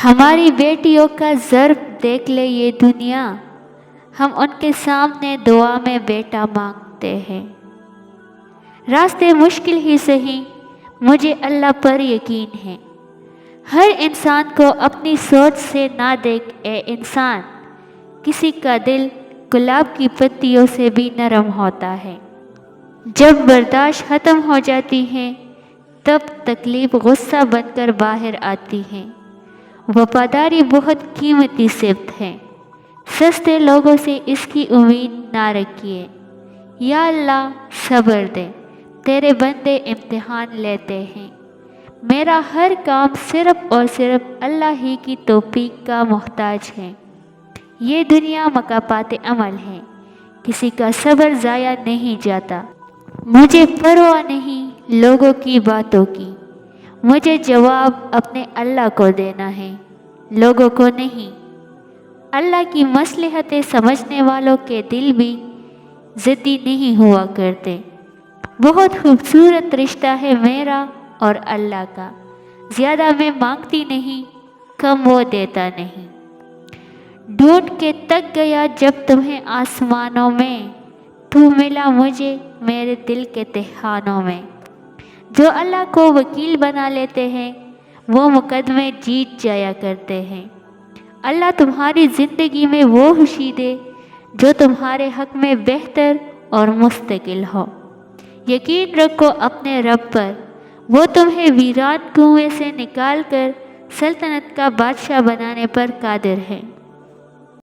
ہماری بیٹیوں کا ضرب دیکھ لے یہ دنیا، ہم ان کے سامنے دعا میں بیٹا مانگتے ہیں۔ راستے مشکل ہی سہی، مجھے اللہ پر یقین ہے۔ ہر انسان کو اپنی سوچ سے نہ دیکھ اے انسان، کسی کا دل گلاب کی پتیوں سے بھی نرم ہوتا ہے۔ جب برداشت ختم ہو جاتی ہے تب تکلیف غصہ بن کر باہر آتی ہے۔ وفاداری بہت قیمتی صفت ہے، سستے لوگوں سے اس کی امید نہ رکھیے۔ یا اللہ صبر دے، تیرے بندے امتحان لیتے ہیں۔ میرا ہر کام صرف اور صرف اللہ ہی کی توفیق کا محتاج ہے۔ یہ دنیا مکافات عمل ہے، کسی کا صبر ضائع نہیں جاتا۔ مجھے پرواہ نہیں لوگوں کی باتوں کی، مجھے جواب اپنے اللہ کو دینا ہے، لوگوں کو نہیں۔ اللہ کی مصلحتیں سمجھنے والوں کے دل بھی ضدی نہیں ہوا کرتے۔ بہت خوبصورت رشتہ ہے میرا اور اللہ کا، زیادہ میں مانگتی نہیں، کم وہ دیتا نہیں۔ ڈھونڈ کے تک گیا جب تمہیں آسمانوں میں، تو ملا مجھے میرے دل کے تہخانوں میں۔ جو اللہ کو وکیل بنا لیتے ہیں وہ مقدمے جیت جایا کرتے ہیں۔ اللہ تمہاری زندگی میں وہ خوشی دے جو تمہارے حق میں بہتر اور مستقل ہو۔ یقین رکھو اپنے رب پر، وہ تمہیں ویران کنویں سے نکال کر سلطنت کا بادشاہ بنانے پر قادر ہے۔